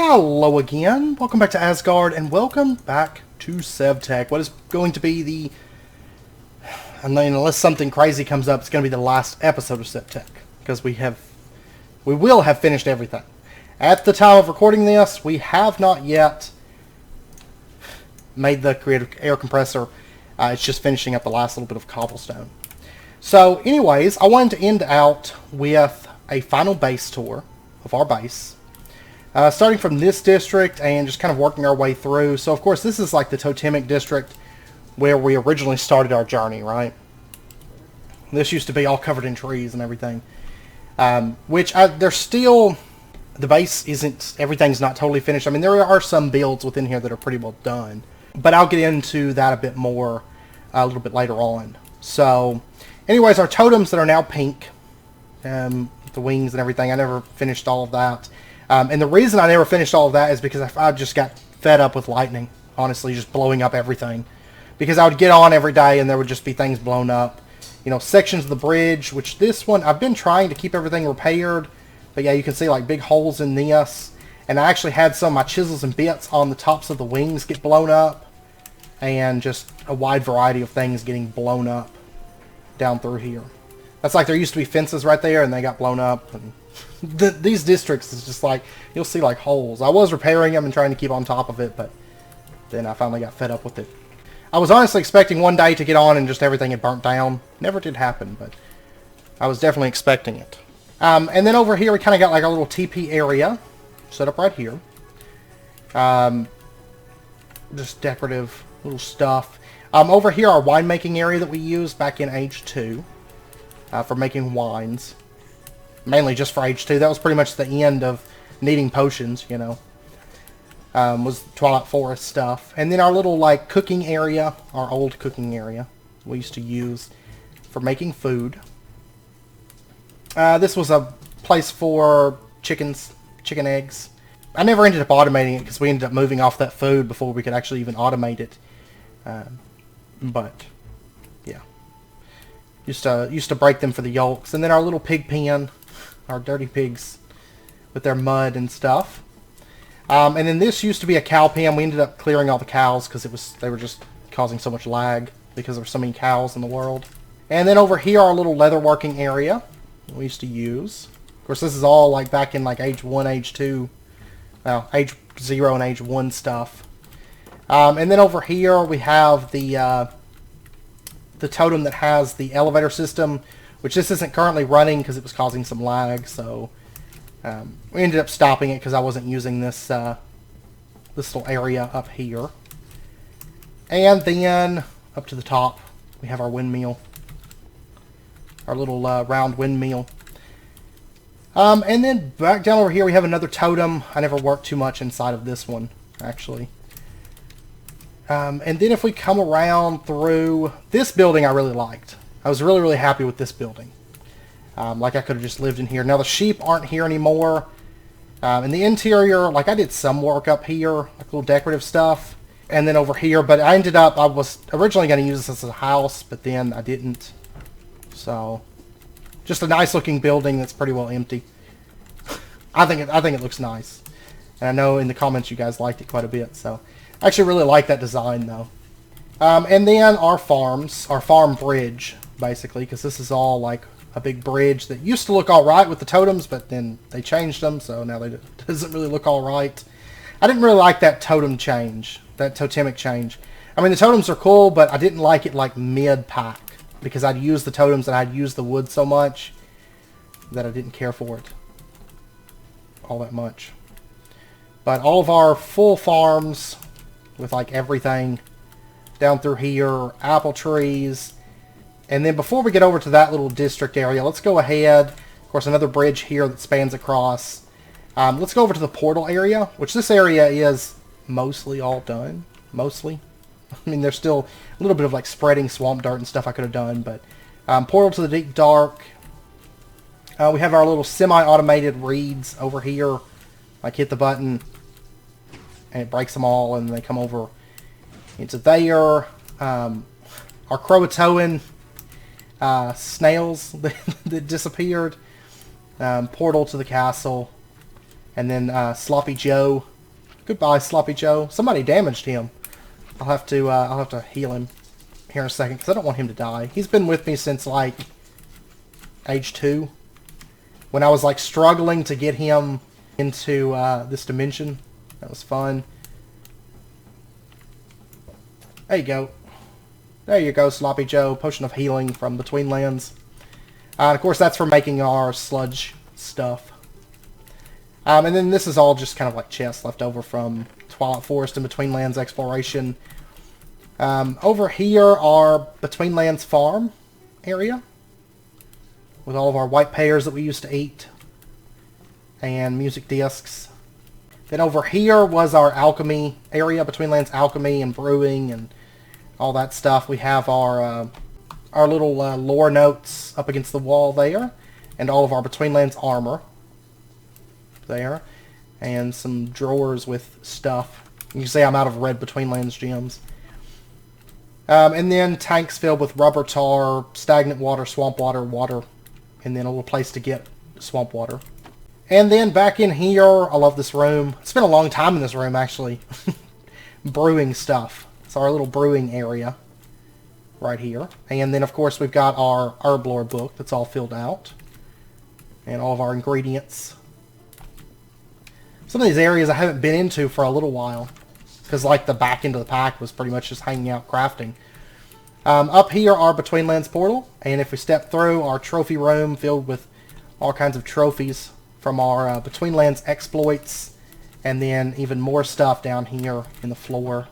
Hello again, welcome back to Asgard, and welcome back to SevTech. What is going to be the... I mean, unless something crazy comes up, it's going to be the last episode of SevTech. Because we will have finished everything. At the time of recording this, we have not yet made the creative air compressor. It's just finishing up the last little bit of cobblestone. So, anyways, I wanted to end out with a final base tour of our base. Starting from this district and just kind of working our way through. So, of course, this is like the Totemic district where we originally started our journey, right? This used to be all covered in trees and everything. There's still... The base isn't... Everything's not totally finished. I mean, there are some builds within here that are pretty well done. But I'll get into that a bit more a little bit later on. So, anyways, our totems that are now pink. The wings and everything. I never finished all of that. And the reason I never finished all of that is because I just got fed up with lightning. Honestly, just blowing up everything. Because I would get on every day and there would just be things blown up. You know, sections of the bridge, which this one, I've been trying to keep everything repaired. But yeah, you can see like big holes in this. And I actually had some of my chisels and bits on the tops of the wings get blown up. And just a wide variety of things getting blown up down through here. That's like there used to be fences right there and they got blown up. And these districts is just like, you'll see like holes. I was repairing them and trying to keep on top of it, but then I finally got fed up with it. I was honestly expecting one day to get on and just everything had burnt down. Never did happen, but I was definitely expecting it. And then over here we kind of got like a little TP area set up right here. Just decorative little stuff. Over here our winemaking area that we used back in Age 2 for making wines. Mainly just for Age 2. That was pretty much the end of needing potions, you know. Was Twilight Forest stuff. And then our little, like, cooking area, our old cooking area, we used to use for making food. This was a place for chicken eggs. I never ended up automating it because we ended up moving off that food before we could actually even automate it. But, yeah. Used to break them for the yolks. And then our little pig pen. Our dirty pigs with their mud and stuff. And then this used to be a cow pen. We ended up clearing all the cows because they were just causing so much lag because there were so many cows in the world. And then over here, our little leatherworking area we used to use. Of course, this is all like back in like Age 1, Age 2, well, Age 0 and Age 1 stuff. And then over here we have the totem that has the elevator system, which this isn't currently running because it was causing some lag, so we ended up stopping it because I wasn't using this little area up here. And then up to the top we have our windmill, our little round windmill. And then back down over here we have another totem. I never worked too much inside of this one, actually. And then if we come around through this building, I really liked. I was really, really happy with this building. Like I could have just lived in here. Now the sheep aren't here anymore. In the interior, like I did some work up here, like little decorative stuff. And then over here, but I was originally going to use this as a house, but then I didn't. So, just a nice looking building that's pretty well empty. I think it looks nice. And I know in the comments you guys liked it quite a bit, so. I actually really like that design though. And then our farms, our farm bridge, basically, because this is all like a big bridge that used to look alright with the totems, but then they changed them, so now it doesn't really look alright. I didn't really like that totem change, that totemic change. I mean, the totems are cool, but I didn't like it like mid-pack, because I'd used the totems and I'd used the wood so much that I didn't care for it all that much. But all of our full farms with like everything down through here, apple trees. And then before we get over to that little district area, let's go ahead. Of course, another bridge here that spans across. Let's go over to the portal area, which this area is mostly all done. Mostly. I mean, there's still a little bit of like spreading swamp dirt and stuff I could have done, but portal to the deep dark. We have our little semi-automated reeds over here. Like hit the button and it breaks them all, and they come over into there. Our Croatoan snails that disappeared. Portal to the castle. And then Sloppy Joe. Goodbye, Sloppy Joe. Somebody damaged him. I'll have to heal him here in a second because I don't want him to die. He's been with me since like age 2, when I was like struggling to get him into this dimension. That was fun. There you go. There you go, Sloppy Joe. Potion of healing from Between Lands. And of course, that's for making our sludge stuff. And then this is all just kind of like chests left over from Twilight Forest and Between Lands exploration. Over here are Between Lands farm area, with all of our white pears that we used to eat, and music discs. Then over here was our alchemy area, Between Lands alchemy and brewing and all that stuff. We have our little lore notes up against the wall there, and all of our Between Lands armor there, and some drawers with stuff. You can see I'm out of red Between Lands gems. And then tanks filled with rubber tar, stagnant water, swamp water, water, and then a little place to get swamp water. And then back in here, I love this room. It's been a long time in this room, actually. Brewing stuff. It's our little brewing area right here. And then, of course, we've got our herb lore book that's all filled out. And all of our ingredients. Some of these areas I haven't been into for a little while, because like the back end of the pack was pretty much just hanging out crafting. Up here are Between Lands portal, and if we step through, our trophy room filled with all kinds of trophies from our Between Lands exploits, and then even more stuff down here in the floor.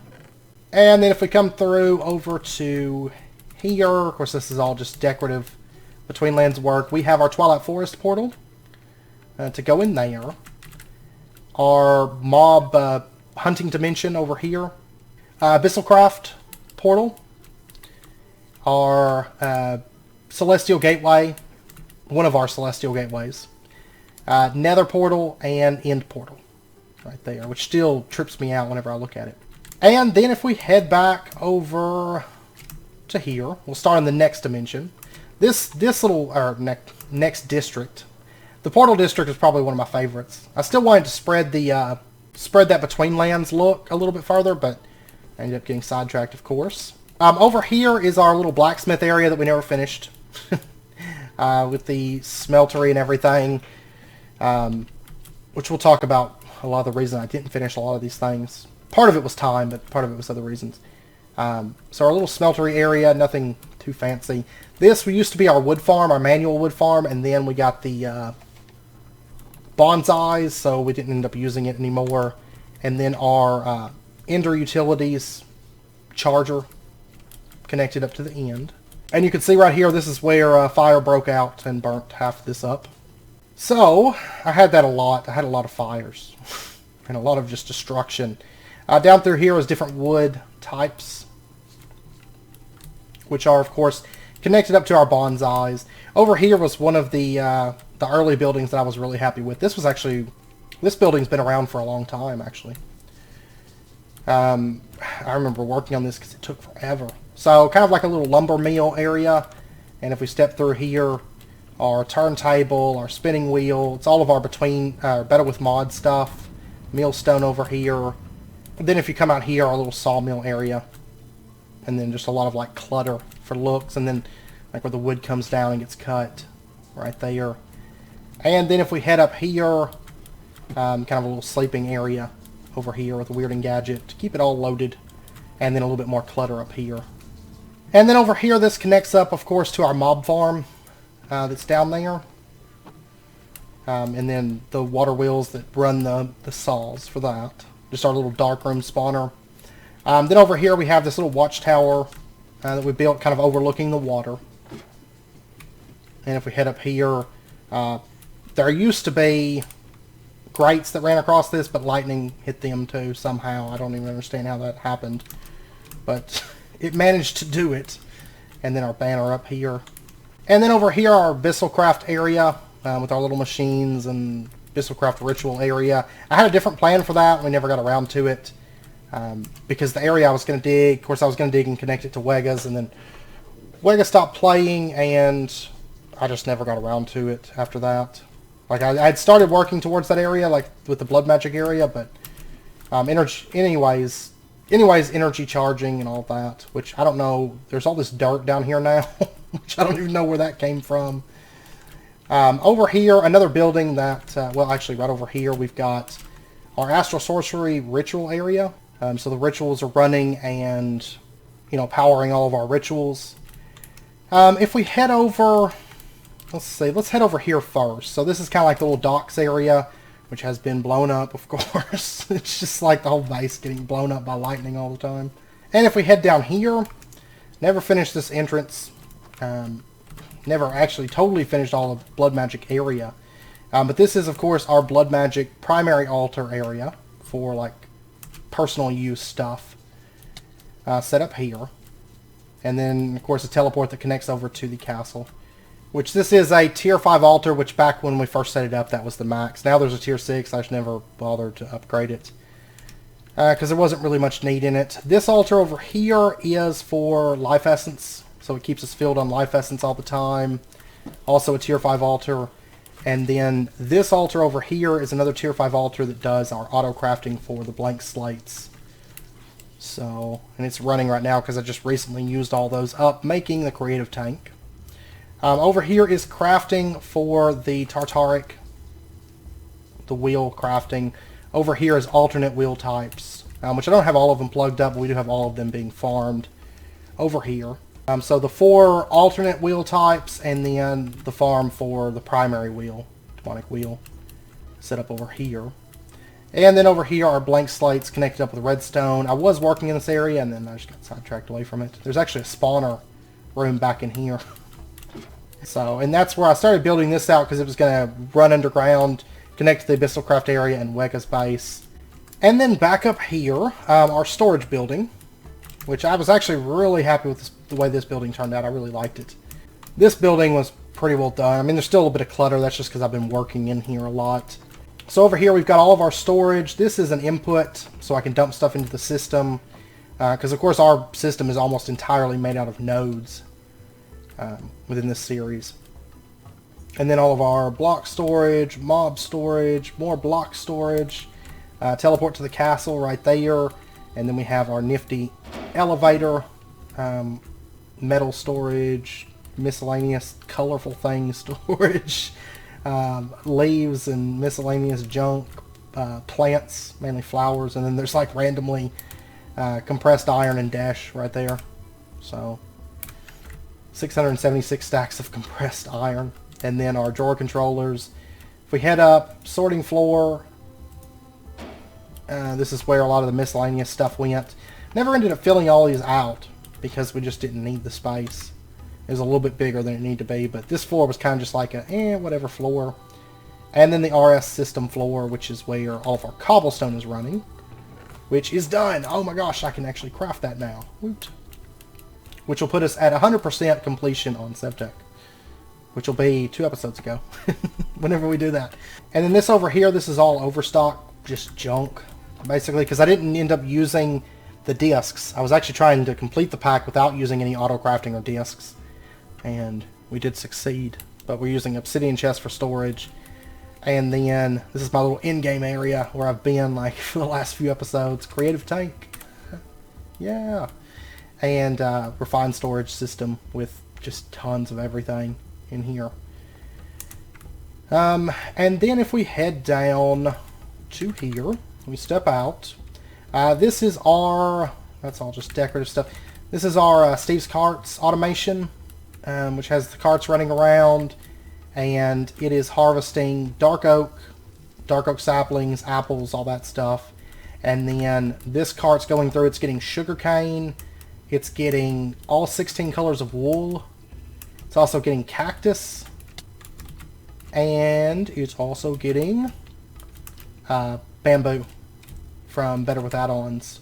And then if we come through over to here, of course this is all just decorative Between Lands work, we have our Twilight Forest portal to go in there. Our mob hunting dimension over here. Abyssalcraft portal. Our Celestial Gateway. One of our Celestial Gateways. Nether portal and End portal. Right there. Which still trips me out whenever I look at it. And then if we head back over to here. We'll start in the next dimension. This little, next district. The portal district is probably one of my favorites. I still wanted to spread the spread that Between Lands look a little bit further, but I ended up getting sidetracked, of course. Over here is our little blacksmith area that we never finished, with the smeltery and everything, which we'll talk about a lot of the reason I didn't finish a lot of these things. Part of it was time, but part of it was other reasons. So our little smeltery area, nothing too fancy. This used to be our wood farm, our manual wood farm, and then we got the bonsais, so we didn't end up using it anymore. And then our Ender Utilities charger connected up to the end. And you can see right here, this is where fire broke out and burnt half this up. So, I had that a lot. I had a lot of fires. And a lot of just destruction. Down through here is different wood types, which are, of course, connected up to our bonsais. Over here was one of the early buildings that I was really happy with. This building's been around for a long time, actually. I remember working on this because it took forever. So, kind of like a little lumber mill area. And if we step through here, our turntable, our spinning wheel, it's all of our Better With Mod stuff. Millstone over here. And then if you come out here, our little sawmill area. And then just a lot of like clutter for looks. And then like where the wood comes down and gets cut. Right there. And then if we head up here, kind of a little sleeping area over here with a Weird and Gadget to keep it all loaded. And then a little bit more clutter up here. And then over here, this connects up, of course, to our mob farm that's down there. And then the water wheels that run the saws for that. Just our little dark room spawner. Then over here we have this little watchtower that we built kind of overlooking the water. And if we head up here, there used to be grates that ran across this, but lightning hit them too somehow. I don't even understand how that happened. But it managed to do it. And then our banner up here. And then over here our Abyssalcraft area with our little machines and Abyssalcraft ritual area. I had a different plan for that. We never got around to it. Because the area I was going to dig, of course I was going to dig and connect it to Wega's, and then Wega stopped playing and I just never got around to it after that. Like I had started working towards that area, like with the blood magic area, but energy, anyways, energy charging and all that, which I don't know. There's all this dirt down here now, which I don't even know where that came from. Over here, another building that, well, actually, right over here, we've got our astral sorcery ritual area. So the rituals are running and, you know, powering all of our rituals. If we head over, let's see, let's head over here first. So this is kind of like the little docks area, which has been blown up, of course. It's just like the whole base getting blown up by lightning all the time. And if we head down here, never finished this entrance. Never actually totally finished all of Blood Magic area. But this is, of course, our Blood Magic primary altar area for, like, personal use stuff. Set up here. And then, of course, a teleport that connects over to the castle. Which this is a tier 5 altar, which back when we first set it up, that was the max. Now there's a tier 6. I just never bothered to upgrade it. Because there wasn't really much need in it. This altar over here is for life essence. So it keeps us filled on life essence all the time. Also a tier 5 altar. And then this altar over here is another tier 5 altar that does our auto crafting for the blank slates. So, and it's running right now because I just recently used all those up, making the creative tank. Over here is crafting for the Tartaric, the wheel crafting. Over here is alternate wheel types, which I don't have all of them plugged up, but we do have all of them being farmed over here. So the 4 alternate wheel types, and then the farm for the primary wheel, demonic wheel, set up over here. And then over here are blank slates connected up with redstone. I was working in this area, and then I just got sidetracked away from it. There's actually a spawner room back in here. So, and that's where I started building this out, because it was going to run underground, connect to the Abyssal Craft area and Wega's base. And then back up here, our storage building, which I was actually really happy with the way this building turned out. I really liked it. This building was pretty well done. I mean, there's still a little bit of clutter. That's just because I've been working in here a lot. So over here, we've got all of our storage. This is an input, so I can dump stuff into the system. Because, of course, our system is almost entirely made out of nodes within this series. And then all of our block storage, mob storage, more block storage, teleport to the castle right there. And then we have our nifty elevator, metal storage, miscellaneous colorful things storage, leaves and miscellaneous junk, plants, mainly flowers, and then there's like randomly compressed iron and dash right there. So 676 stacks of compressed iron. And then our drawer controllers. If we head up, sorting floor, this is where a lot of the miscellaneous stuff went. Never ended up filling all these out because we just didn't need the space. It was a little bit bigger than it needed to be, but this floor was kind of just like a whatever floor. And then the RS system floor, which is where all of our cobblestone is running, which is done. Oh my gosh, I can actually craft that now. Woot. Which will put us at 100% completion on SevTech, which will be 2 episodes ago, whenever we do that. And then this over here, this is all overstock, just junk, basically, because I didn't end up using the discs. I was actually trying to complete the pack without using any auto crafting or discs, and we did succeed. But we're using obsidian chest for storage. And then this is my little in-game area where I've been like for the last few episodes. Creative tank. Yeah. And refined storage system with just tons of everything in here. And then if we head down to here, we step out. This is our, that's all just decorative stuff. This is our Steve's Carts automation, which has the carts running around, and it is harvesting dark oak saplings, apples, all that stuff. And then this cart's going through, it's getting sugarcane, it's getting all 16 colors of wool, it's also getting cactus, and it's also getting bamboo from Better With Add-ons.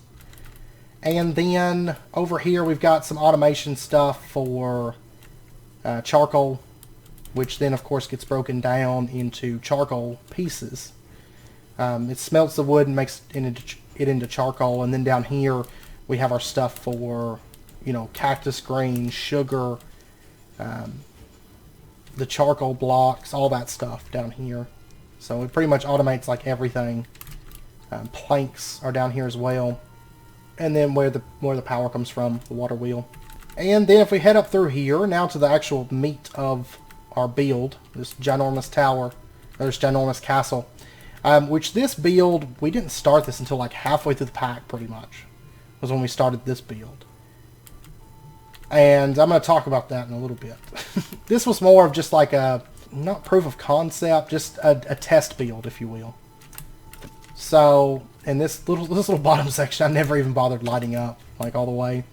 And then over here we've got some automation stuff for charcoal, which then of course gets broken down into charcoal pieces. It smelts the wood and makes it into charcoal. And then down here we have our stuff for, you know, cactus green, sugar, the charcoal blocks, all that stuff down here. So it pretty much automates like everything. Planks are down here as well. And then where the power comes from, the water wheel. And then if we head up through here, now to the actual meat of our build, this ginormous tower, or this ginormous castle. Which this build, we didn't start this until like halfway through the pack, pretty much. Was when we started this build. And I'm going to talk about that in a little bit. This was more of just like a, not proof of concept, just a test build, if you will. So, in this little bottom section, I never even bothered lighting up, like all the way.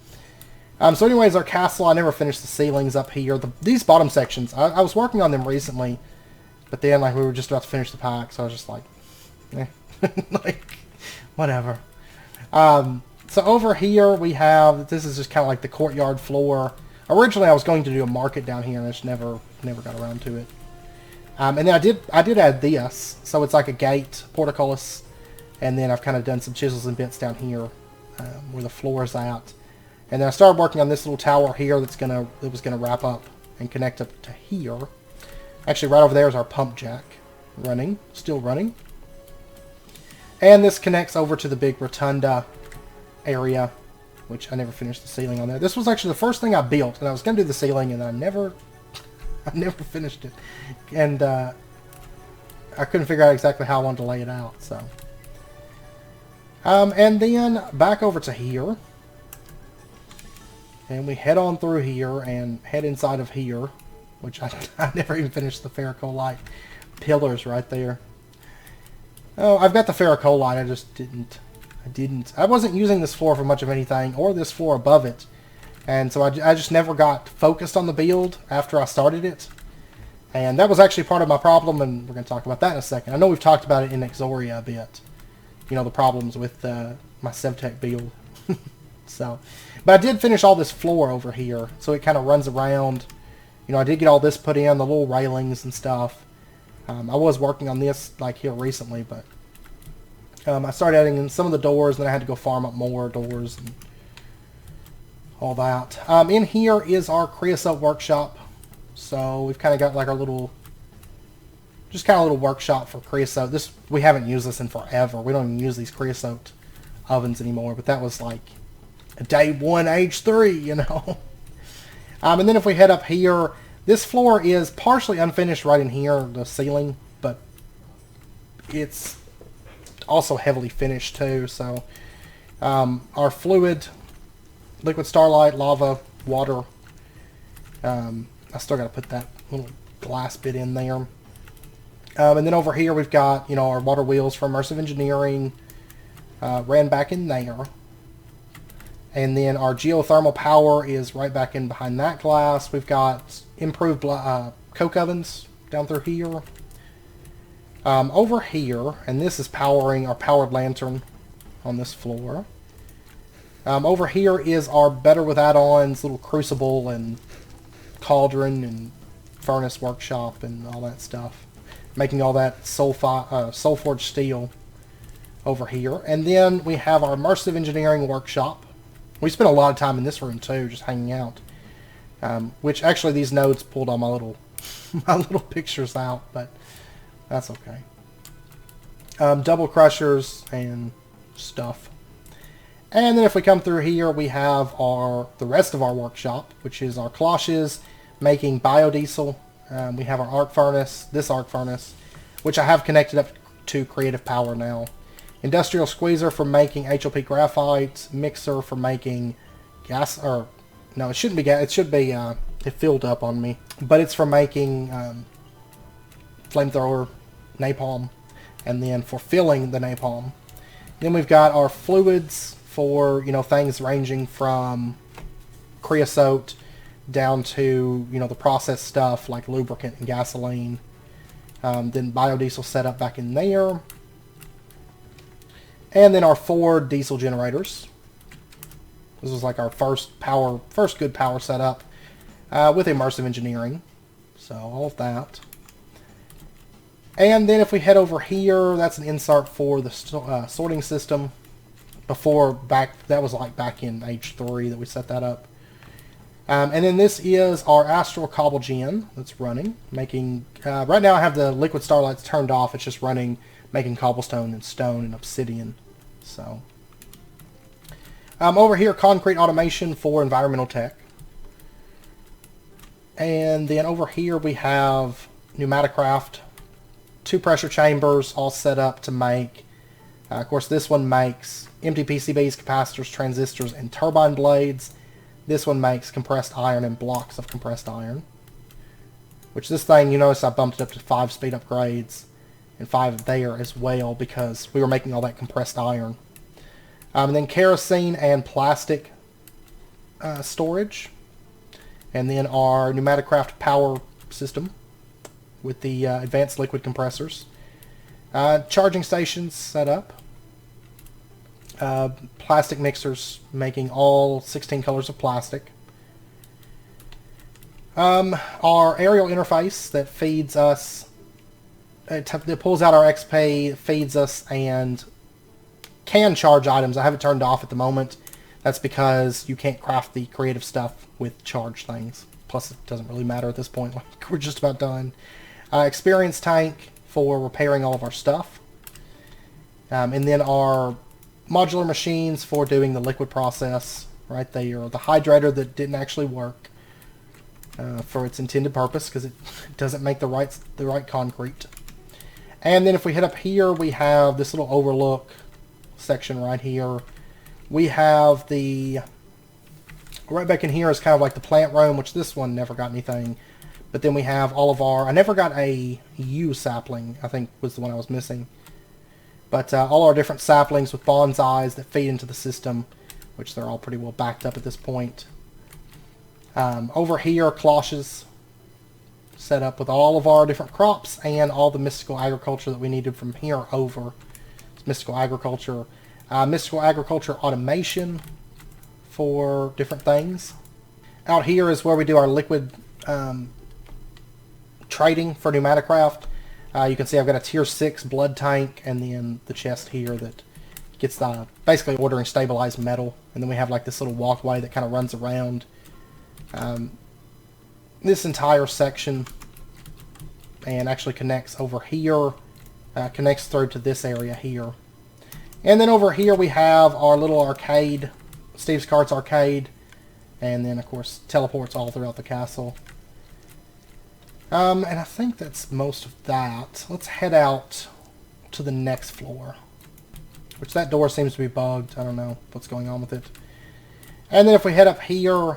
So anyways, our castle, I never finished the ceilings up here. These bottom sections, I was working on them recently, but then like we were just about to finish the pack, so I was just like, eh. Like, whatever. So over here we have, this is just kind of like the courtyard floor. Originally I was going to do a market down here and I just never got around to it. And then I did add this, so it's like a gate, portcullis, and then I've kind of done some chisels and bits down here where the floor is at. And then I started working on this little tower here that was gonna wrap up and connect up to here. Actually, right over there is our pump jack running, still running. And this connects over to the big rotunda area, which I never finished the ceiling on there. This was actually the first thing I built, and I was going to do the ceiling, and I never finished it. And I couldn't figure out exactly how I wanted to lay it out, so. And then back over to here. And we head on through here and head inside of here, which I never even finished the ferrocolite pillars right there. Oh, I've got the ferrocolite, I just didn't. I wasn't using this floor for much of anything, or this floor above it. And so I just never got focused on the build after I started it. And that was actually part of my problem, and we're going to talk about that in a second. I know we've talked about it in Exoria a bit. You know, the problems with my SevTech build. So, but I did finish all this floor over here, so it kind of runs around. You know, I did get all this put in, the little railings and stuff. I was working on this like here recently, but I started adding in some of the doors, and then I had to go farm up more doors and all that. In here is our creosote workshop. So we've kind of got like our little, just kind of a little workshop for creosote. We haven't used this in forever. We don't even use these creosote ovens anymore, but that was like a day one, age 3, you know. And then if we head up here, this floor is partially unfinished right in here, the ceiling, but it's also heavily finished too. So our fluid, liquid starlight, lava, water, I still got to put that little glass bit in there. And then over here we've got, you know, our water wheels for immersive engineering, ran back in there. And then our geothermal power is right back in behind that glass. We've got improved coke ovens down through here. Over here, and this is powering our powered lantern on this floor. Over here is our better with add-ons, little crucible and cauldron and furnace workshop and all that stuff. Making all that soul forged steel over here. And then we have our immersive engineering workshop. We spent a lot of time in this room too, just hanging out. Which actually these nodes pulled all my little my little pictures out, but that's okay. Double crushers and stuff. And then if we come through here, we have the rest of our workshop, which is our cloches making biodiesel. We have our arc furnace, this arc furnace, which I have connected up to creative power now. Industrial squeezer for making HLP graphite, mixer for making gas, or no, it shouldn't be gas, it should be, it filled up on me, but it's for making flamethrower, napalm, and then for filling the napalm. Then we've got our fluids for, you know, things ranging from creosote down to, you know, the processed stuff like lubricant and gasoline. Then biodiesel set up back in there. And then our 4 diesel generators. This was like our first good power setup with immersive engineering. So all of that. And then if we head over here, that's an insert for the sorting system. That was like back in age 3 that we set that up. And then this is our Astral Cobble Gen that's running, making... right now I have the Liquid Starlights turned off. It's just running, making cobblestone and stone and obsidian. So, over here, concrete automation for environmental tech. And then over here we have Pneumaticraft, 2 pressure chambers all set up to make... of course, this one makes empty PCBs, capacitors, transistors, and turbine blades. This one makes compressed iron and blocks of compressed iron. Which this thing, you notice I bumped it up to 5 speed upgrades and 5 there as well because we were making all that compressed iron. And then kerosene and plastic storage. And then our Pneumaticraft power system with the advanced liquid compressors. Charging stations set up. Plastic mixers making all 16 colors of plastic. Our aerial interface that feeds us, that pulls out our XP, feeds us, and can charge items. I have it turned off at the moment. That's because you can't craft the creative stuff with charged things. Plus, it doesn't really matter at this point. Like, we're just about done. Experience tank for repairing all of our stuff. And then our modular machines for doing the liquid process right there. The hydrator that didn't actually work for its intended purpose because it doesn't make the right concrete. And then if we head up here, we have this little overlook section right here. We have the... right back in here is kind of like the plant room, which this one never got anything. But then we have all of our... I never got a yew sapling, I think was the one I was missing. But all our different saplings with bonsais that feed into the system, which they're all pretty well backed up at this point. Over here, cloches set up with all of our different crops and all the mystical agriculture that we needed from here over. It's mystical agriculture. Mystical agriculture automation for different things. Out here is where we do our liquid trading for Pneumaticraft. You can see I've got a tier 6 blood tank and then the chest here that gets the basically ordering stabilized metal. And then we have like this little walkway that kind of runs around this entire section and actually connects over here, connects through to this area here. And then over here we have our little arcade, Steve's Carts Arcade, and then of course teleports all throughout the castle. And I think that's most of that. Let's head out to the next floor. Which that door seems to be bugged. I don't know what's going on with it. And then if we head up here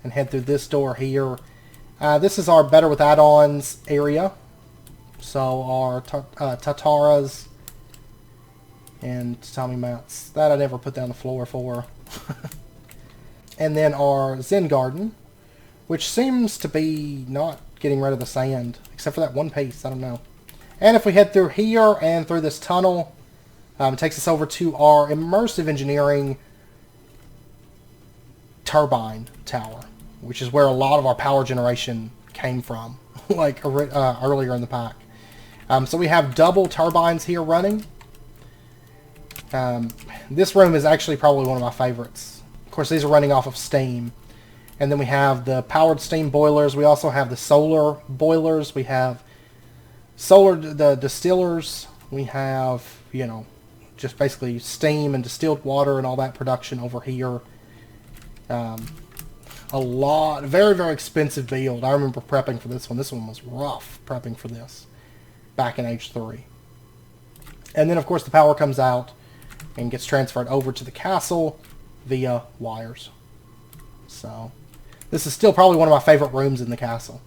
and head through this door here, this is our Better with Add-ons area. So our Tataras and Tatami mats. That I never put down the floor for. And then our Zen Garden, which seems to be not getting rid of the sand, except for that one piece, I don't know. And if we head through here and through this tunnel, it takes us over to our immersive engineering turbine tower, which is where a lot of our power generation came from, like earlier in the pack. So we have double turbines here running. This room is actually probably one of my favorites. Of course, these are running off of steam. And then we have the powered steam boilers. We also have the solar boilers. We have the distillers. We have, you know, just basically steam and distilled water and all that production over here. A lot, very, very expensive build. I remember prepping for this one. This one was rough prepping for this back in Age 3. And then, of course, the power comes out and gets transferred over to the castle via wires. So this is still probably one of my favorite rooms in the castle.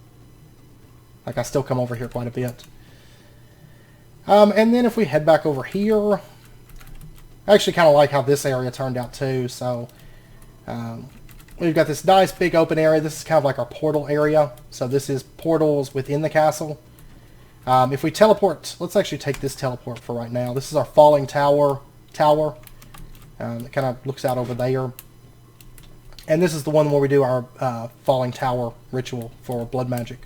Like, I still come over here quite a bit. And then if we head back over here, I actually kind of like how this area turned out too. So we've got this nice big open area. This is kind of like our portal area. So this is portals within the castle. If we teleport, let's actually take this teleport for right now. This is our falling tower. It kind of looks out over there. And this is the one where we do our falling tower ritual for blood magic,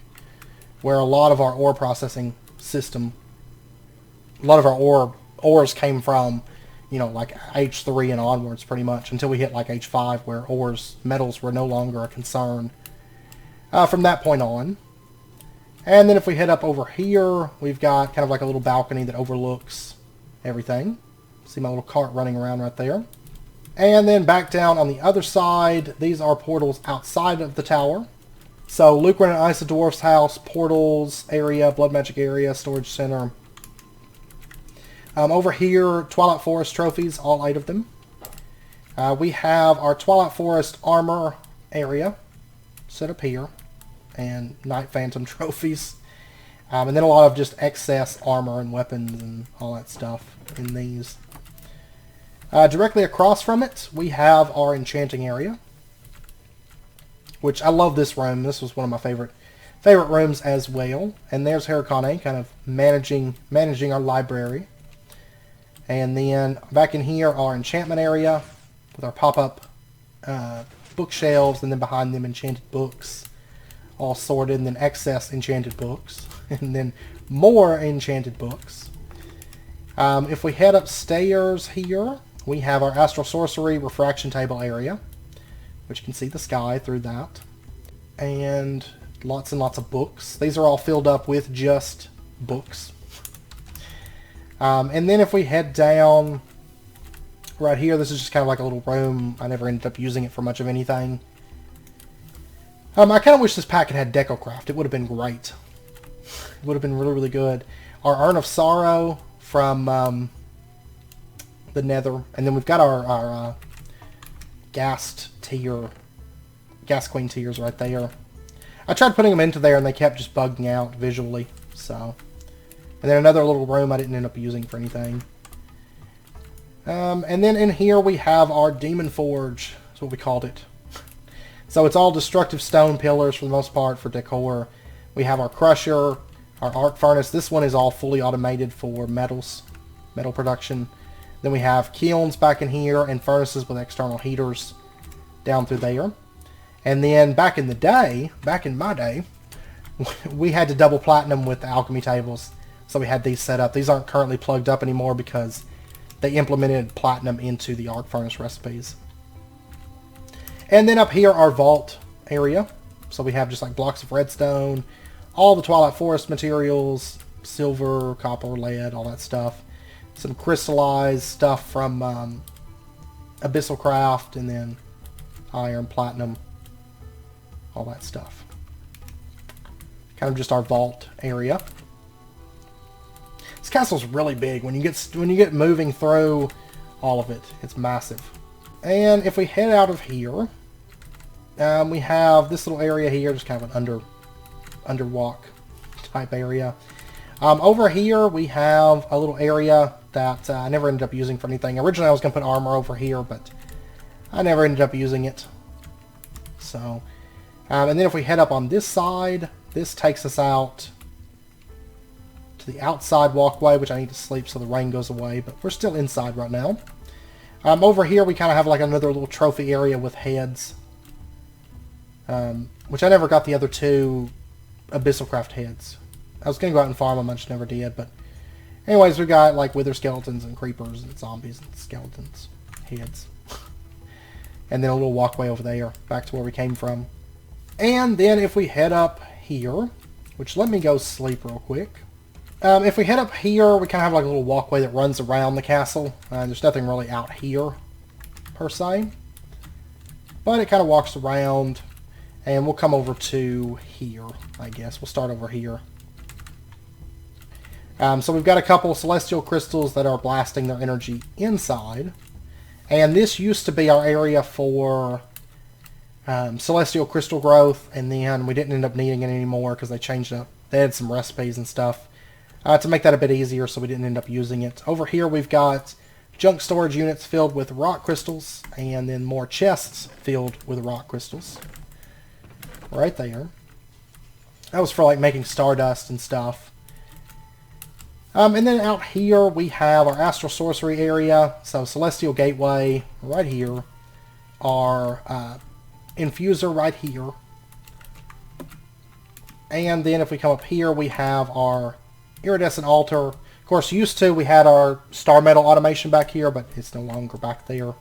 where a lot of our ore processing system, a lot of our ores came from you know, like H3 and onwards pretty much, until we hit like H5 where metals were no longer a concern from that point on. And then if we head up over here, we've got kind of like a little balcony that overlooks everything. See my little cart running around right there. And then back down on the other side, these are portals outside of the tower. So Lucran and Isodwarf's house, portals area, blood magic area, storage center. Over here, Twilight Forest trophies, all 8 of them. We have our Twilight Forest armor area set up here, and Night Phantom trophies. And then a lot of just excess armor and weapons and all that stuff in these. Directly across from it, we have our enchanting area, which I love this room. This was one of my favorite rooms as well. And there's Harakane kind of managing our library. And then back in here, our enchantment area with our pop-up bookshelves, and then behind them enchanted books, all sorted, and then excess enchanted books, and then more enchanted books. If we head upstairs here, we have our astral sorcery refraction table area, which you can see the sky through that, and lots of books. These are all filled up with just books. And then if we head down right here, this is just kind of like a little room. I never ended up using it for much of anything. I kind of wish this pack had DecoCraft. It would have been great. It would have been really, really good. Our Urn of Sorrow from the Nether. And then we've got our Gas Queen tiers right there. I tried putting them into there and they kept just bugging out visually. So, and then another little room I didn't end up using for anything. And then in here we have our Demon Forge. That's what we called it. So it's all destructive stone pillars for the most part for decor. We have our Crusher, our Arc Furnace. This one is all fully automated for metal production. Then we have kilns back in here and furnaces with external heaters down through there. And then back in my day, we had to double platinum with the alchemy tables. So we had these set up. These aren't currently plugged up anymore because they implemented platinum into the Arc Furnace recipes. And then up here, our vault area. So we have just like blocks of redstone, all the Twilight Forest materials, silver, copper, lead, all that stuff. Some crystallized stuff from Abyssal Craft, and then iron, platinum, all that stuff. Kind of just our vault area. This castle's really big. When you get moving through all of it, it's massive. And if we head out of here, we have this little area here, just kind of an underwalk type area. Over here we have a little area that I never ended up using for anything. Originally I was going to put armor over here, but I never ended up using it. So, and then if we head up on this side, this takes us out to the outside walkway, which I need to sleep so the rain goes away, but we're still inside right now. Over here we kind of have like another little trophy area with heads, which I never got the other 2 Abyssal Craft heads. I was going to go out and farm them, I just never did, but anyways, we got like wither skeletons and creepers and zombies and skeletons heads. And then a little walkway over there, back to where we came from. And then if we head up here, which let me go sleep real quick. If we head up here, we kind of have like a little walkway that runs around the castle. There's nothing really out here, per se. But it kind of walks around, and we'll come over to here, I guess. We'll start over here. So we've got a couple of celestial crystals that are blasting their energy inside. And this used to be our area for celestial crystal growth, and then we didn't end up needing it anymore because they changed up. They had some recipes and stuff to make that a bit easier, so we didn't end up using it. Over here we've got junk storage units filled with rock crystals, and then more chests filled with rock crystals. Right there. That was for like making stardust and stuff. And then out here we have our astral sorcery area. So Celestial Gateway right here. Our infuser right here. And then if we come up here we have our iridescent altar. Of course, used to, we had our star metal automation back here, but it's no longer back there.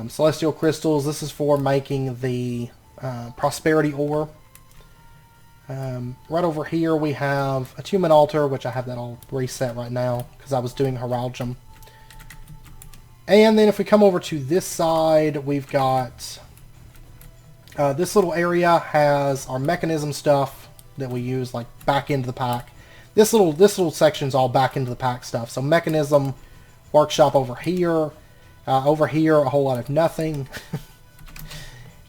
Celestial crystals, this is for making the prosperity ore. Right over here we have a attunement altar, which I have that all reset right now because I was doing Heraldium. And then if we come over to this side, we've got this little area has our mechanism stuff that we use like back into the pack. This little section's all back into the pack stuff. So mechanism workshop over here. Over here, a whole lot of nothing.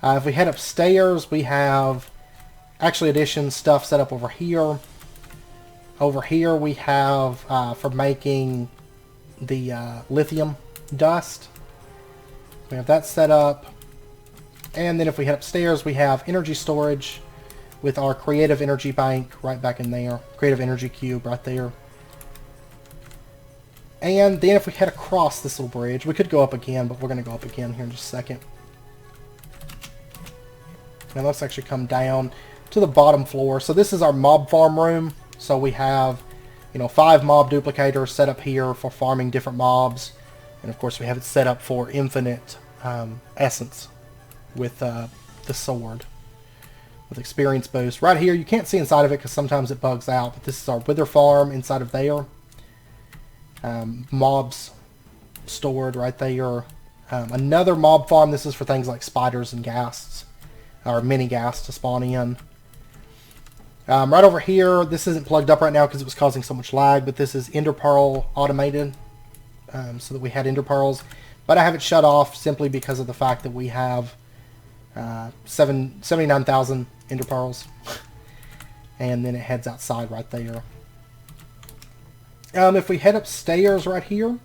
If we head upstairs, we have actually addition stuff set up over here. Over here we have for making the lithium dust. We have that set up. And then if we head upstairs, we have energy storage with our creative energy bank right back in there. Creative energy cube right there. And then if we head across this little bridge, we could go up again, but we're going to go up again here in just a second. Now let's actually come down to the bottom floor. So this is our mob farm room. So we have, 5 mob duplicators set up here for farming different mobs. And of course we have it set up for infinite essence with the sword. With experience boost. Right here, you can't see inside of it because sometimes it bugs out. But this is our wither farm inside of there. Mobs stored right there. Another mob farm. This is for things like spiders and ghasts. Or mini ghasts to spawn in. Right over here, this isn't plugged up right now because it was causing so much lag, but this is Ender Pearl automated. So that we had Ender Pearls. But I have it shut off simply because of the fact that we have 79,000 Ender Pearls. And then it heads outside right there. If we head upstairs right here,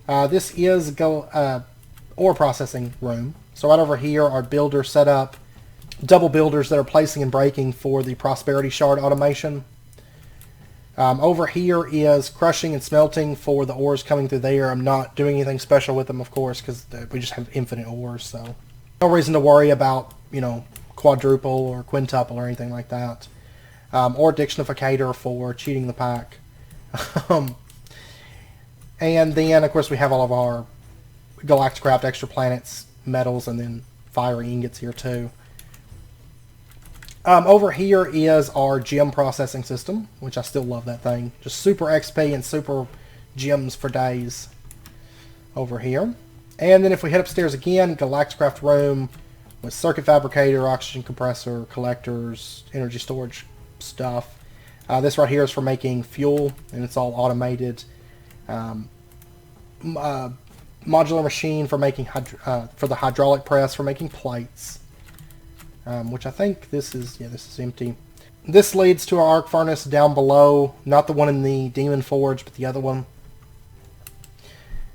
this is ore processing room. So right over here are builders set up, double builders that are placing and breaking for the prosperity shard automation. Over here is crushing and smelting for the ores coming through there. I'm not doing anything special with them, of course, because we just have infinite ores, so no reason to worry about, quadruple or quintuple or anything like that. Or dictionificator for cheating the pack. And then, of course, we have all of our Galacticraft extra planets, metals, and then fiery ingots here too. Over here is our gem processing system, which I still love that thing. Just super XP and super gems for days over here. And then if we head upstairs again, Galacticraft room with circuit fabricator, oxygen compressor, collectors, energy storage stuff. This right here is for making fuel, and it's all automated. Modular machine for making for the hydraulic press for making plates. Which I think this is empty. This leads to our arc furnace down below, not the one in the Demon Forge, but the other one.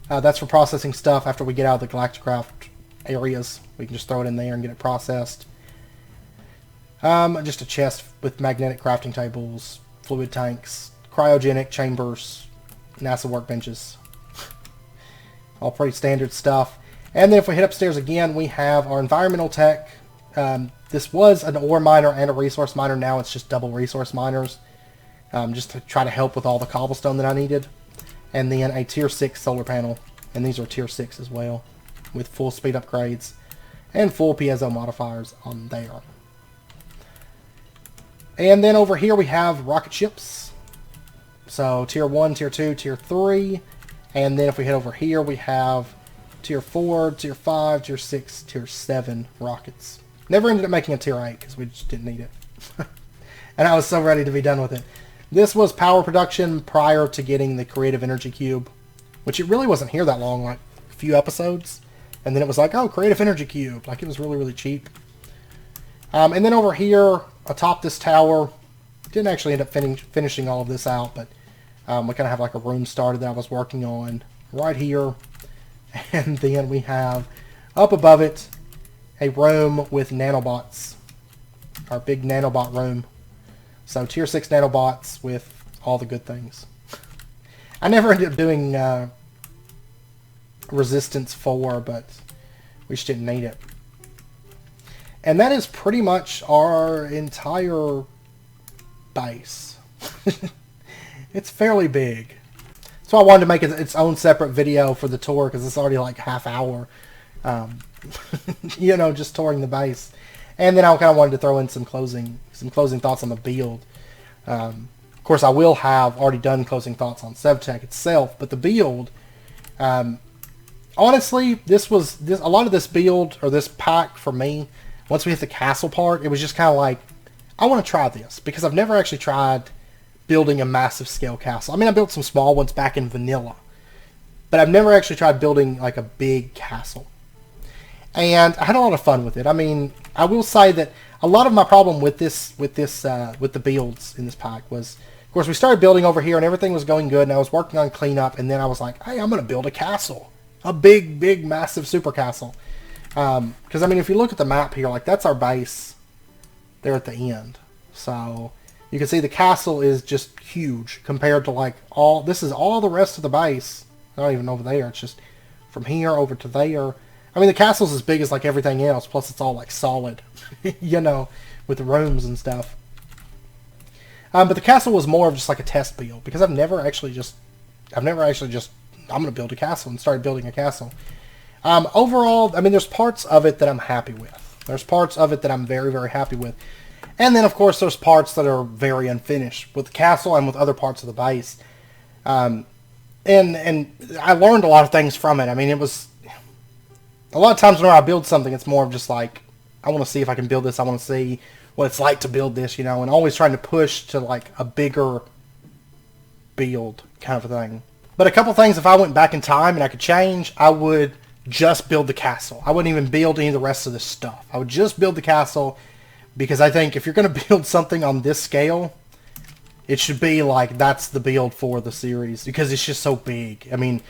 That's for processing stuff after we get out of the Galacticraft areas. We can just throw it in there and get it processed. Just a chest with magnetic crafting tables, fluid tanks, cryogenic chambers, NASA workbenches. All pretty standard stuff. And then if we hit upstairs again, we have our environmental tech. This was an ore miner and a resource miner. Now it's just double resource miners. Just to try to help with all the cobblestone that I needed. And then a tier 6 solar panel. And these are tier 6 as well. With full speed upgrades. And full piezo modifiers on there. And then over here we have rocket ships. So tier 1, tier 2, tier 3. And then if we head over here we have tier 4, tier 5, tier 6, tier 7 rockets. Never ended up making a tier 8 because we just didn't need it. And I was so ready to be done with it. This was power production prior to getting the creative energy cube. Which it really wasn't here that long, like a few episodes. And then it was like, oh, creative energy cube. Like it was really, really cheap. And then over here, atop this tower, didn't actually end up finishing all of this out, but we kind of have like a room started that I was working on right here. And then we have, up above it, a room with nanobots. Our big nanobot room. So tier 6 nanobots with all the good things. I never ended up doing Resistance 4, but we just didn't need it. And that is pretty much our entire base. It's fairly big. So I wanted to make its own separate video for the tour because it's already like half hour. You know, just touring the base. And then I kind of wanted to throw in some closing thoughts on the build. Of course, I will have already done closing thoughts on SevTech itself, but the build, honestly, a lot of this build or this pack for me. Once we hit the castle part, it was just kind of like, I want to try this because I've never actually tried building a massive scale castle. I mean, I built some small ones back in vanilla, but I've never actually tried building like a big castle. And I had a lot of fun with it. I mean, I will say that a lot of my problem with the builds in this pack was, of course, we started building over here and everything was going good, and I was working on cleanup, and then I was like, hey, I'm going to build a castle, a big, massive super castle. Because I mean, if you look at the map here, like that's our base there at the end. So you can see the castle is just huge compared to like this is all the rest of the base. Not even over there. It's just from here over to there. I mean, the castle's as big as like everything else. Plus, it's all like solid, you know, with the rooms and stuff. But the castle was more of just like a test build because I've never actually just I'm going to build a castle and started building a castle. Overall, I mean, there's parts of it that I'm happy with. There's parts of it that I'm very, very happy with. And then, of course, there's parts that are very unfinished with the castle and with other parts of the base. And I learned a lot of things from it. I mean, it was... A lot of times when I build something, it's more of just like, I want to see if I can build this. I want to see what it's like to build this, you know, and always trying to push to like a bigger build kind of a thing. But a couple things, if I went back in time and I could change, I would just build the castle. I wouldn't even build any of the rest of this stuff. I would just build the castle because I think if you're going to build something on this scale, it should be like that's the build for the series because it's just so big. I mean,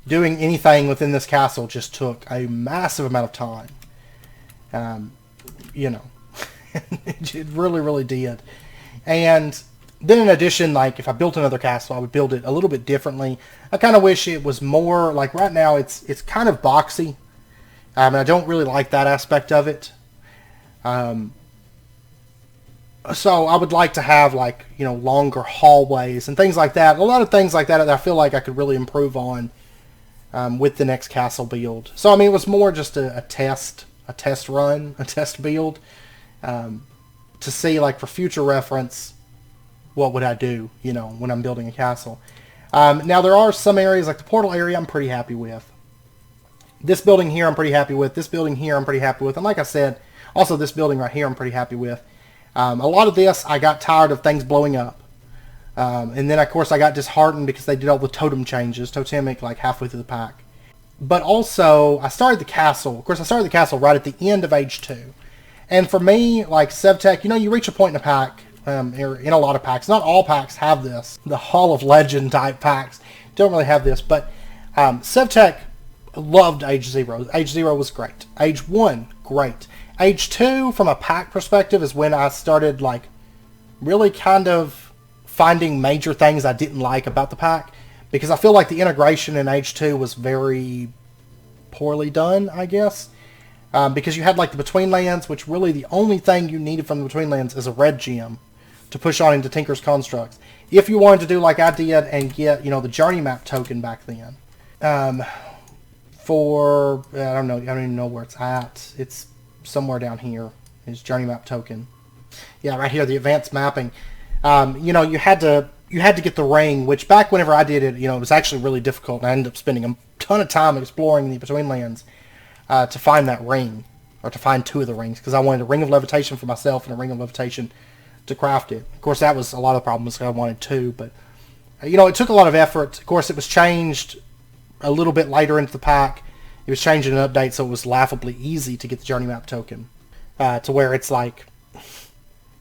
doing anything within this castle just took a massive amount of time. You know, it really, really did. And then in addition, like if I built another castle, I would build it a little bit differently. I kind of wish it was more, like right now it's kind of boxy. And I don't really like that aspect of it. So I would like to have like, you know, longer hallways and things like that. A lot of things like that I feel like I could really improve on with the next castle build. So I mean, it was more just a test run, a test build to see like for future reference, what would I do, you know, when I'm building a castle. Now there are some areas like the portal area I'm pretty happy with. This building here I'm pretty happy with. This building here I'm pretty happy with. And like I said, also this building right here I'm pretty happy with. A lot of this I got tired of things blowing up. And then of course I got disheartened because they did all the totem changes, Totemic, like halfway through the pack. But also I started the castle. Of course I started the castle right at the end of Age 2. And for me, like SevTech, you know, you reach a point in a pack, in a lot of packs. Not all packs have this. The Hall of Legend type packs don't really have this. But SevTech loved Age 0. Age 0 was great. Age 1, great. Age 2, from a pack perspective, is when I started like really kind of finding major things I didn't like about the pack. Because I feel like the integration in Age 2 was very poorly done, I guess. Because you had like the Between Lands, which really the only thing you needed from the Between Lands is a red gem to push on into Tinker's Constructs. If you wanted to do like I did and get, you know, the Journey Map token back then. For, I don't even know where it's at. It's somewhere down here. Is Journey Map token. Yeah, right here, the advanced mapping. You know, you had to get the ring, which back whenever I did it, you know, it was actually really difficult. And I ended up spending a ton of time exploring the Between Lands to find that ring, or to find two of the rings, because I wanted a ring of levitation for myself and a ring of levitation to craft it. Of course, that was a lot of the problem, because I wanted two, but you know, it took a lot of effort. Of course, it was changed a little bit later into the pack. It was changed in an update, so it was laughably easy to get the Journey Map token, to where it's like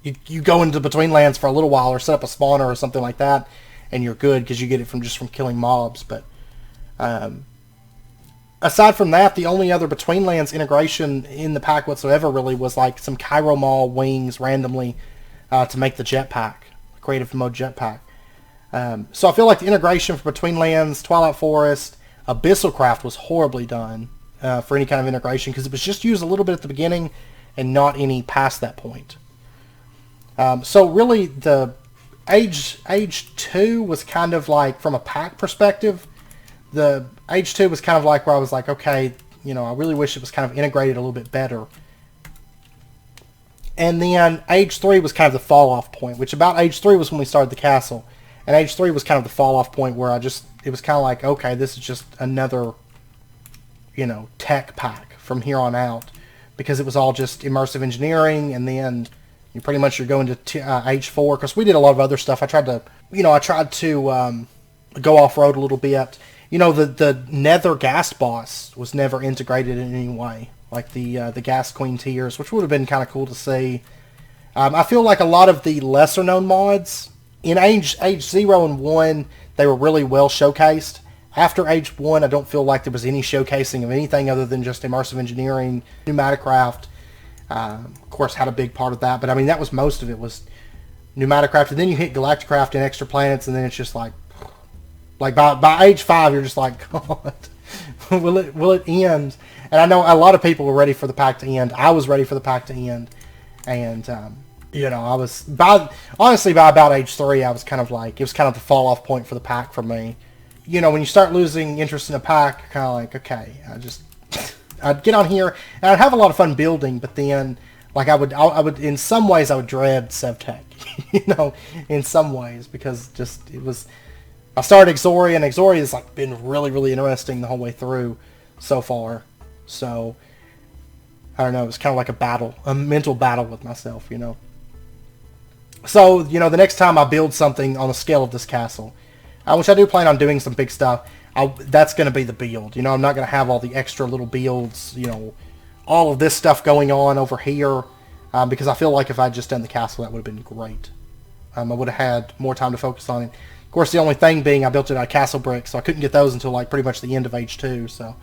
you go into Between Lands for a little while, or set up a spawner or something like that, and you're good because you get it from killing mobs. But aside from that, the only other Between Lands integration in the pack whatsoever really was like some Cairo Mall wings randomly to make the jetpack, creative mode jetpack. So I feel like the integration for Between Lands, Twilight Forest, Abyssal Craft was horribly done for any kind of integration, because it was just used a little bit at the beginning and not any past that point. So really, the Age 2 was kind of like, from a pack perspective, the Age 2 was kind of like where I was like, okay, you know, I really wish it was kind of integrated a little bit better. And then Age 3 was kind of the fall-off point, which about Age 3 was when we started the castle. And Age 3 was kind of the fall-off point where it was kind of like, okay, this is just another, you know, tech pack from here on out. Because it was all just immersive engineering, and then you're going to Age 4. Because we did a lot of other stuff. I tried to go off-road a little bit. You know, the Nether gas boss was never integrated in any way. Like the Gas Queen tiers, which would have been kind of cool to see. I feel like a lot of the lesser-known mods, in Age 0 and 1, they were really well showcased. After Age 1, I don't feel like there was any showcasing of anything other than just immersive engineering. Pneumaticraft, of course, had a big part of that, but I mean, that was most of it, was Pneumaticraft, and then you hit Galacticraft and Extra Planets, and then it's just like by Age 5, you're just like, God, will it end? And I know a lot of people were ready for the pack to end. I was ready for the pack to end. And, you know, honestly, by about Age 3, I was kind of like, it was kind of the fall-off point for the pack for me. You know, when you start losing interest in a pack, you're kind of like, okay, I'd get on here, and I'd have a lot of fun building, but then, like, I would, in some ways, I would dread SevTech, you know, in some ways, because I started Exoria, and Exoria has, like, been really, really interesting the whole way through so far. So, I don't know, it was kind of like a mental battle with myself, you know. So, you know, the next time I build something on the scale of this castle, which I do plan on doing some big stuff, that's going to be the build. You know, I'm not going to have all the extra little builds, you know, all of this stuff going on over here, because I feel like if I'd just done the castle, that would have been great. I would have had more time to focus on it. Of course, the only thing being I built it out of castle bricks, so I couldn't get those until, like, pretty much the end of Age 2, so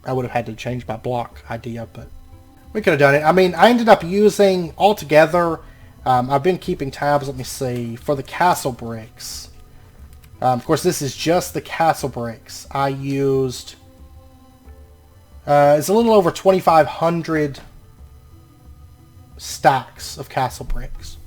I would have had to change my block idea, but we could have done it. I mean, I ended up using, altogether, I've been keeping tabs, let me see, for the castle bricks. Of course, this is just the castle bricks. I used, it's a little over 2,500 stacks of castle bricks.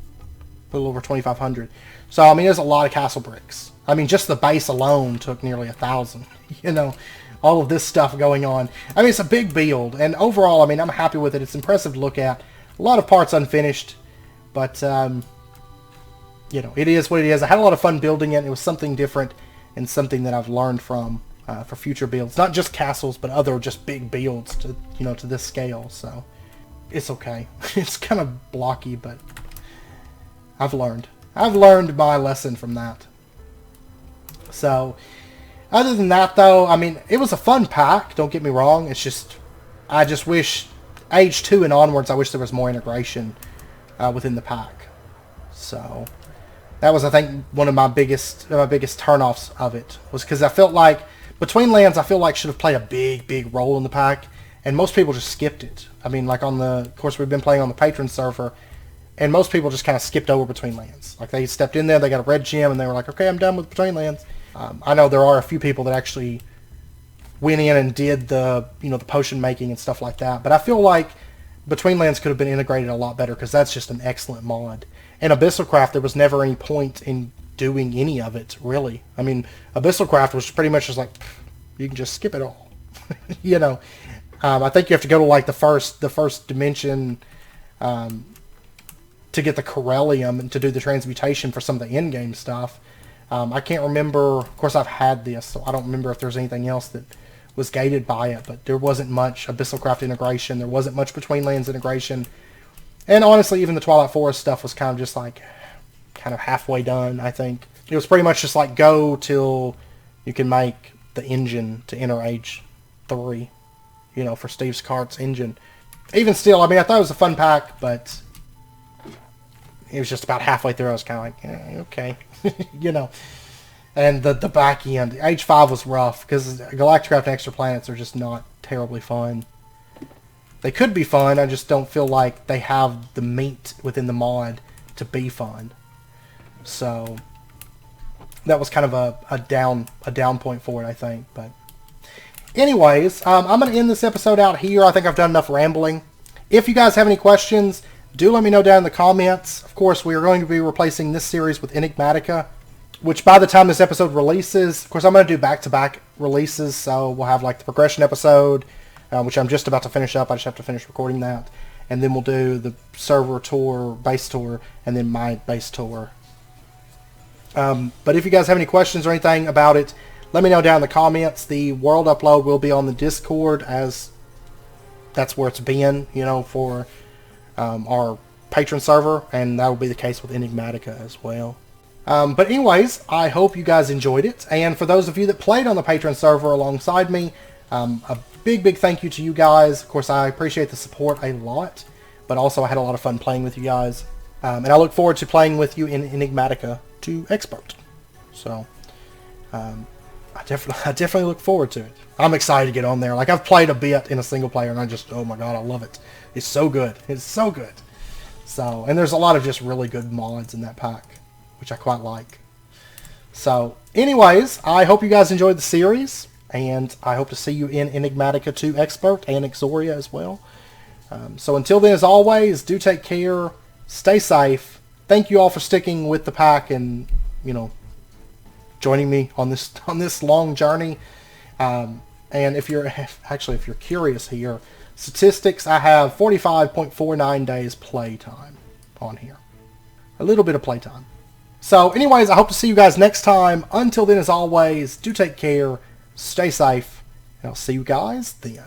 A little over 2,500. So, I mean, there's a lot of castle bricks. I mean, just the base alone took nearly 1,000, you know. All of this stuff going on. I mean, it's a big build, and overall, I mean, I'm happy with it. It's impressive to look at. A lot of parts unfinished, but, you know, it is what it is. I had a lot of fun building it. It was something different and something that I've learned from for future builds. Not just castles, but other just big builds to, you know, to this scale, so it's okay. It's kind of blocky, but I've learned. I've learned my lesson from that. So, other than that, though, I mean, it was a fun pack, don't get me wrong. It's just, I just wish, Age 2 and onwards, I wish there was more integration within the pack. So, that was, I think, one of my biggest turnoffs of it, was because I felt like, Between Lands, I feel like should have played a big role in the pack, and most people just skipped it. I mean, like of course, we've been playing on the Patron server, and most people just kind of skipped over Between Lands. Like, they stepped in there, they got a red gem, and they were like, okay, I'm done with Between Lands. I know there are a few people that actually went in and did the potion making and stuff like that. But I feel like Between Lands could have been integrated a lot better, because that's just an excellent mod. And Abyssalcraft, there was never any point in doing any of it, really. I mean, Abyssalcraft was pretty much just like, you can just skip it all. You know, I think you have to go to like the first dimension to get the Corellium and to do the transmutation for some of the in-game stuff. I can't remember, of course I've had this, so I don't remember if there's anything else that was gated by it, but there wasn't much Abyssalcraft integration, there wasn't much Between Lands integration, and honestly even the Twilight Forest stuff was kind of just like, kind of halfway done, I think. It was pretty much just like, go till you can make the engine to enter Age 3, you know, for Steve's Cart's engine. Even still, I mean, I thought it was a fun pack, but it was just about halfway through, I was kind of like, okay, you know. And the back end, Age 5 was rough, because Galacticraft and Extra Planets are just not terribly fun. They could be fun, I just don't feel like they have the meat within the mod to be fun. So, that was kind of a down point for it, I think. But anyways, I'm going to end this episode out here. I think I've done enough rambling. If you guys have any questions, do let me know down in the comments. Of course, we are going to be replacing this series with Enigmatica, which by the time this episode releases, of course, I'm going to do back-to-back releases, so we'll have like the progression episode, which I'm just about to finish up. I just have to finish recording that. And then we'll do the server tour, base tour, and then my base tour. But if you guys have any questions or anything about it, let me know down in the comments. The world upload will be on the Discord, as that's where it's been, you know, for our patron server, and that will be the case with Enigmatica as well. But anyways, I hope you guys enjoyed it, and for those of you that played on the patron server alongside me, a big thank you to you guys. Of course, I appreciate the support a lot, but also I had a lot of fun playing with you guys, and I look forward to playing with you in Enigmatica to Expert. So, I definitely look forward to it. I'm excited to get on there. Like, I've played a bit in a single player, and I just, oh my god, I love it. It's so good. It's so good. So, and there's a lot of just really good mods in that pack, which I quite like. So, anyways, I hope you guys enjoyed the series, and I hope to see you in Enigmatica 2 Expert and Exoria as well. So until then, as always, do take care, stay safe. Thank you all for sticking with the pack and, you know, joining me on this long journey. And if you're curious here, statistics, I have 45.49 days playtime on here. A little bit of playtime. So anyways, I hope to see you guys next time. Until then, as always, do take care, stay safe, and I'll see you guys then.